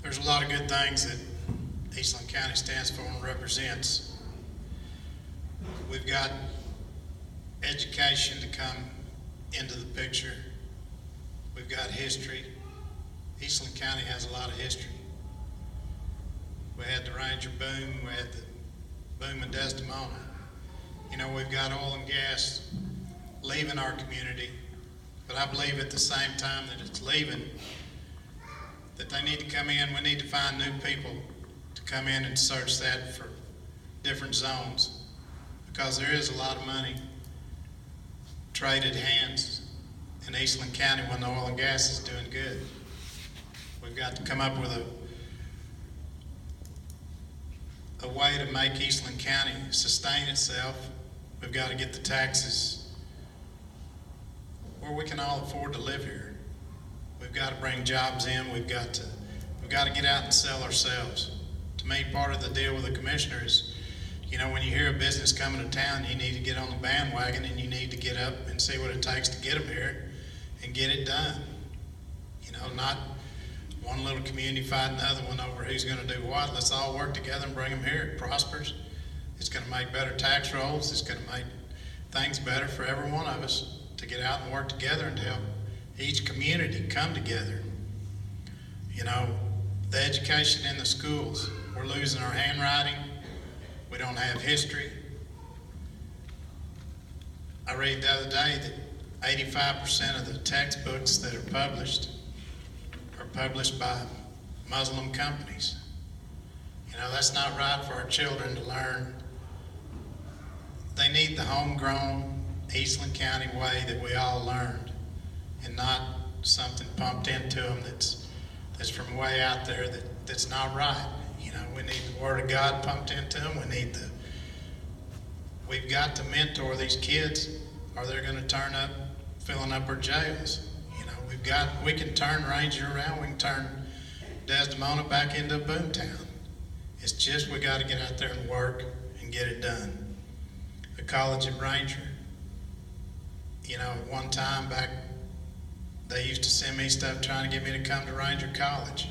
There's a lot of good things that Eastland County stands for and represents. We've got education to come into the picture. We've got history. Eastland County has a lot of history. We had the Ranger boom, we had the boom in Desdemona. You know, we've got oil and gas leaving our community, but I believe at the same time that it's leaving, that they need to come in. We need to find new people to come in and search that for different zones, because there is a lot of money traded hands in Eastland County when the oil and gas is doing good. We've got to come up with a way to make Eastland County sustain itself. We've got to get the taxes where we can all afford to live here. We've got to bring jobs in. We've got to get out and sell ourselves. To me, part of the deal with the commissioner is, you know, when you hear a business coming to town, you need to get on the bandwagon and you need to get up and see what it takes to get them here and get it done. You know, not one little community fighting the other one over who's going to do what. Let's all work together and bring them here. It prospers. It's going to make better tax rolls. It's going to make things better for every one of us to get out and work together and help each community come together. You know, the education in the schools, we're losing our handwriting. We don't have history. I read the other day that 85% of the textbooks that are published by Muslim companies. You know, that's not right for our children to learn. They need the homegrown Eastland County way that we all learned, and not something pumped into them that's from way out there that's not right. You know, we need the Word of God pumped into them. We've got to mentor these kids, or they're going to turn up filling up our jails. You know, we can turn Ranger around. We can turn Desdemona back into a boom town. It's just we got to get out there and work and get it done. The college at Ranger, you know, at one time back, they used to send me stuff trying to get me to come to Ranger College.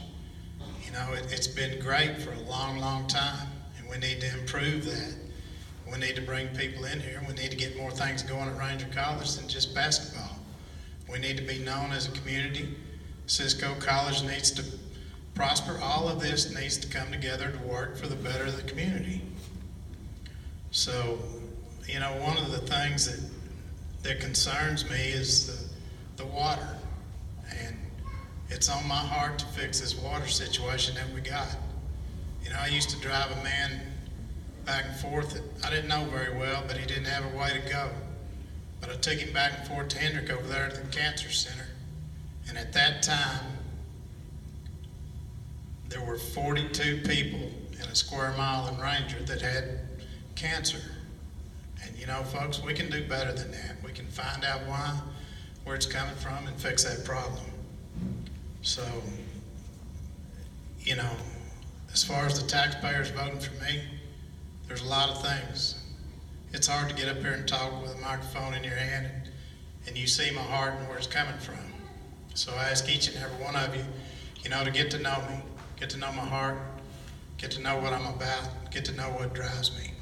You know, it's been great for a long, long time, and we need to improve that. We need to bring people in here. We need to get more things going at Ranger College than just basketball. We need to be known as a community. Cisco College needs to prosper. All of this needs to come together to work for the better of the community. So, you know, one of the things that concerns me is the water. And it's on my heart to fix this water situation that we got. You know, I used to drive a man back and forth that I didn't know very well, but he didn't have a way to go. But I took him back and forth to Hendrick over there at the cancer center. And at that time, there were 42 people in a square mile in Ranger that had cancer. And you know, folks, we can do better than that. We can find out where it's coming from and fix that problem. So, you know, as far as the taxpayers voting for me, there's a lot of things. It's hard to get up here and talk with a microphone in your hand and you see my heart and where it's coming from. So I ask each and every one of you, you know, to get to know me, get to know my heart, get to know what I'm about, get to know what drives me.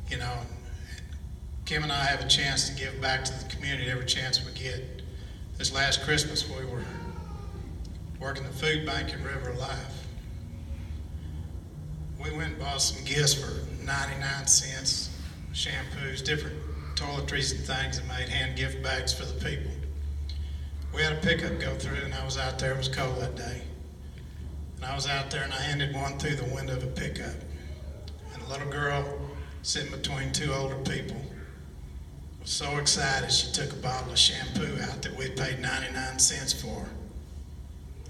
You know, Kim and I have a chance to give back to the community every chance we get. This last Christmas, we were working the food bank at River Life. We went and bought some gifts for 99 cents, shampoos, different toiletries and things, and made hand gift bags for the people. We had a pickup go through, and I was out there. It was cold that day. And I was out there, and I handed one through the window of a pickup. And a little girl sitting between two older people was so excited she took a bottle of shampoo out that we paid 99 cents for,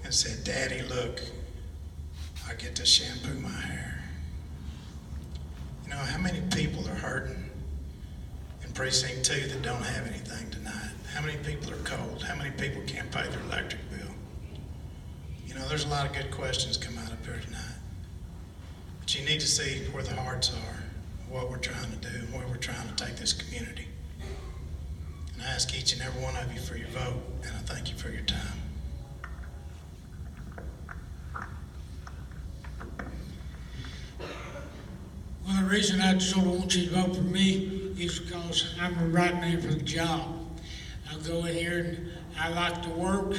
and said, "Daddy, look, I get to shampoo my hair." You know, how many people are hurting in Precinct 2 that don't have anything tonight? How many people are cold? How many people can't pay their electric bill? You know, there's a lot of good questions come out up here tonight. But you need to see where the hearts are, what we're trying to do, and where we're trying to take this community. And I ask each and every one of you for your vote, and I thank you for for your time. Well, the reason I sort of want you to vote for me is because I'm the right man for the job. I'll go in here and I like to work.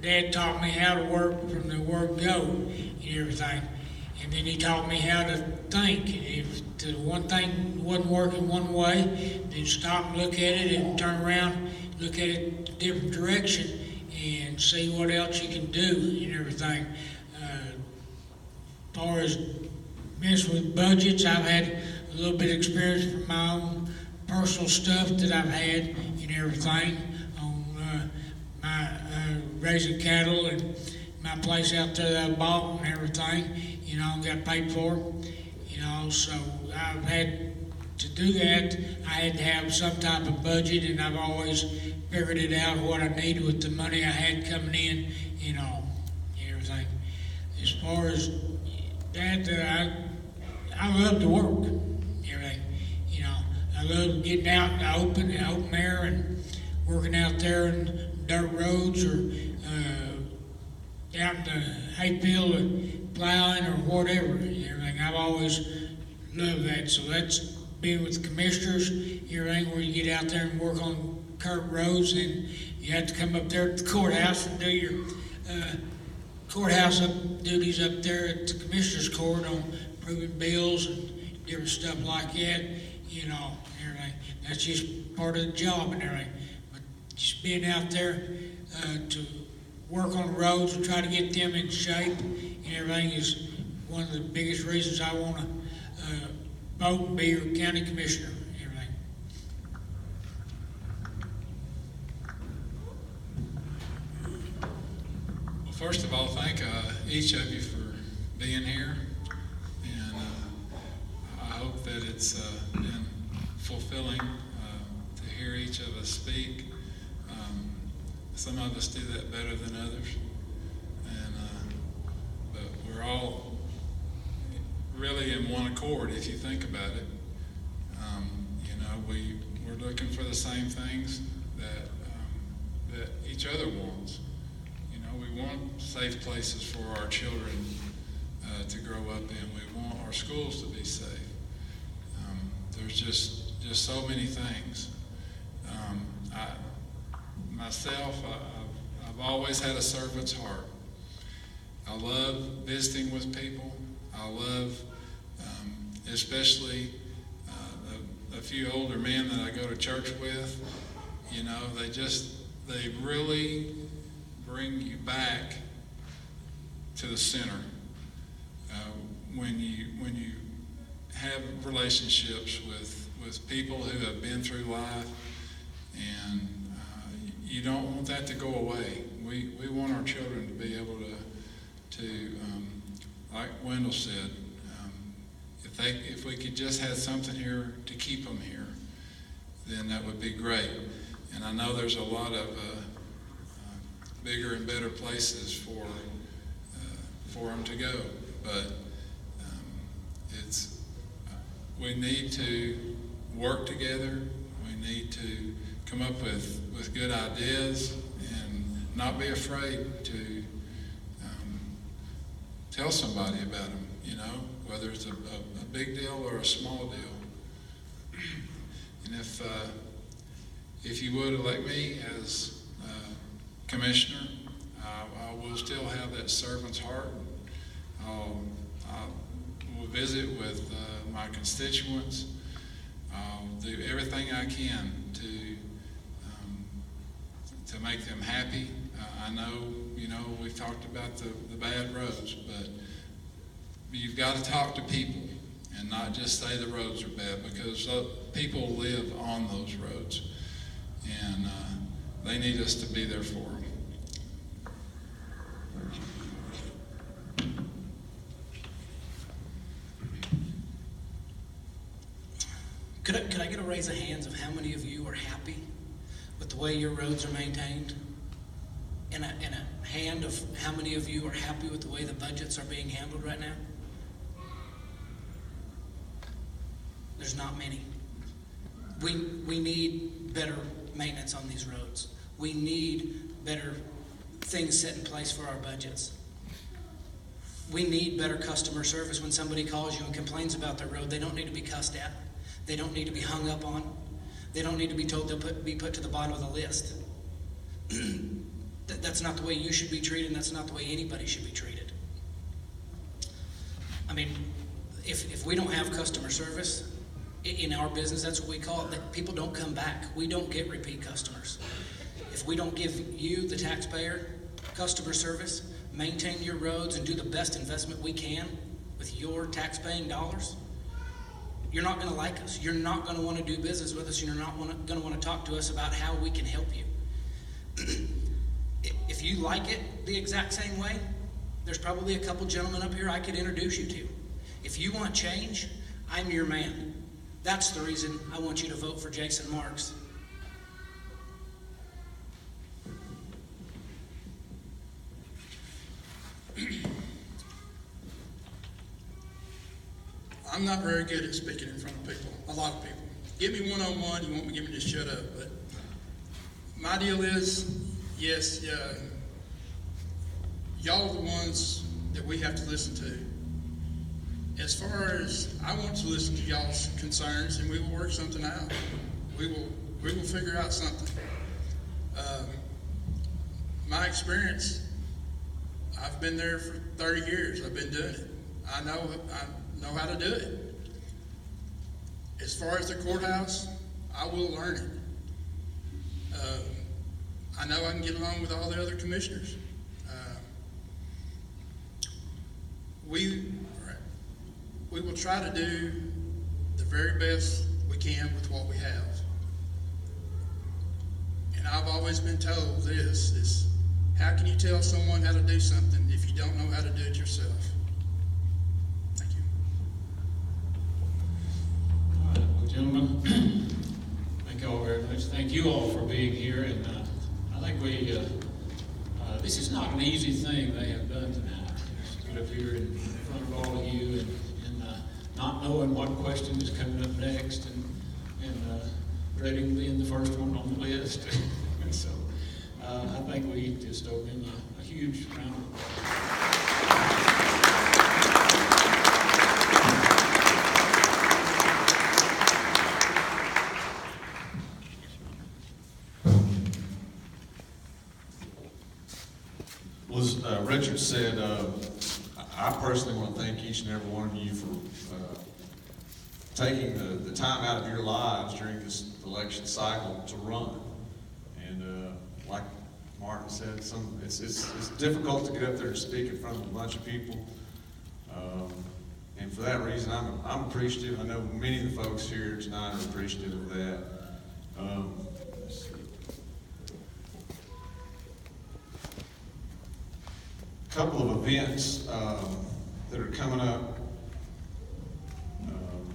Dad taught me how to work from the word go and everything. And then he taught me how to think. If the one thing wasn't working one way, then stop and look at it and turn around, look at it a different direction and see what else you can do and everything. As far as messing with budgets, I've had a little bit of experience from my own personal stuff that I've had and everything on my raising cattle and my place out there that I bought and everything, you know, got paid for, you know, so I've had to do that. I had to have some type of budget, and I've always figured it out what I needed with the money I had coming in, you know, and everything. As far as that, I love to work, everything, you know. I love getting out in the open air and working out there in dirt roads or out in the hayfield and plowing or whatever, everything. I've always loved that. So that's being with the commissioners, everything, where you get out there and work on curb roads, and you have to come up there at the courthouse and do your courthouse duties up there at the commissioner's court on approving bills and different stuff like that, you know, everything. That's just part of the job and everything. But just being out there to work on the roads and try to get them in shape and everything is one of the biggest reasons I want to vote and be your county commissioner and everything. Well, first of all, thank each of you for being here, and I hope that it's been fulfilling to hear each of us speak. Some of us do that better than others, and but we're all really in one accord if you think about it. You know, we're looking for the same things that each other wants. You know, we want safe places for our children to grow up in. We want our schools to be safe. There's just so many things. Myself, I've always had a servant's heart. I love visiting with people. I love, especially a few older men that I go to church with. You know, they really bring you back to the center when you have relationships with people who have been through life, and you don't want that to go away. We want our children to be able to like Wendell said, if we could just have something here to keep them here, then that would be great. And I know there's a lot of bigger and better places for them to go, but we need to work together. We need to come up with good ideas and not be afraid to tell somebody about them, you know, whether it's a big deal or a small deal. And if you would elect me as commissioner, I will still have that servant's heart. I will visit with my constituents. I'll do everything I can to make them happy. I know, you know, we've talked about the bad roads, but you've got to talk to people and not just say the roads are bad, because people live on those roads, and they need us to be there for them. Could I get a raise of hands of how many of you are happy with the way your roads are maintained? And a hand of how many of you are happy with the way the budgets are being handled right now? There's not many. We need better maintenance on these roads. We need better things set in place for our budgets. We need better customer service. When somebody calls you and complains about their road, they don't need to be cussed at. They don't need to be hung up on. They don't need to be told they'll be put to the bottom of the list. That's not the way you should be treated, and that's not the way anybody should be treated. I mean, if we don't have customer service in our business, that's what we call it, that people don't come back. We don't get repeat customers. If we don't give you, the taxpayer, customer service, maintain your roads, and do the best investment we can with your tax-paying dollars, you're not going to like us. You're not going to want to do business with us. You're not going to want to talk to us about how we can help you. If you like it the exact same way, there's probably a couple gentlemen up here I could introduce you to. If you want change, I'm your man. That's the reason I want you to vote for Jason Marks. I'm not very good at speaking in front of people, a lot of people. Give me one-on-one, you want me to just shut up. But my deal is, yes, y'all are the ones that we have to listen to. As far as, I want to listen to y'all's concerns, and we will work something out. We will figure out something. My experience, I've been there for 30 years. I've been doing it. I know how to do it. As far as the courthouse, I will learn it. I know I can get along with all the other commissioners. We will try to do the very best we can with what we have. And I've always been told this is, how can you tell someone how to do something if you don't know how to do it yourself? Thank you. All right, well, gentlemen, thank you all very much. Thank you all for being here, and I think this is not an easy thing they have done tonight. Get up here in front of all of you and not knowing what question is coming up next, and dreading being the first one on the list. And so I think we just owe them a huge round of applause. Well, as Richard said, I personally want to thank each and every one of you for taking the time out of your lives during this election cycle to run. And like Martin said, it's difficult to get up there and speak in front of a bunch of people. And for that reason, I'm appreciative. I know many of the folks here tonight are appreciative of that. Let's see. A couple of events that are coming up,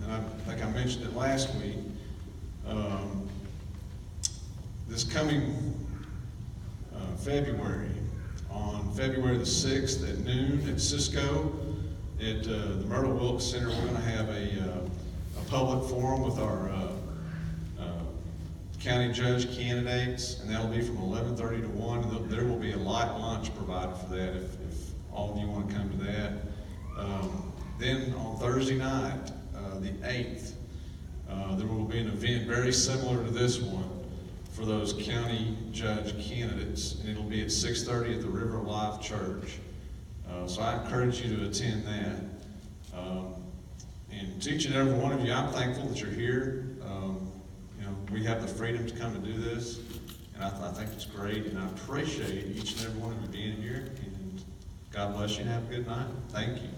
and I think I mentioned it last week. This coming February, on February the 6th at noon at Cisco, at the Myrtle Wilkes Center, we're going to have a public forum with our county judge candidates, and that'll be from 11:30 to 1. And there will be a light lunch provided for that if all of you want to come to that. Then on Thursday night, the 8th, there will be an event very similar to this one for those county judge candidates, and it'll be at 6:30 at the River of Life Church. So I encourage you to attend that. And to each and every one of you, I'm thankful that you're here. We have the freedom to come and do this, and I think it's great, and I appreciate each and every one of you being here, and God bless you and have a good night. Thank you.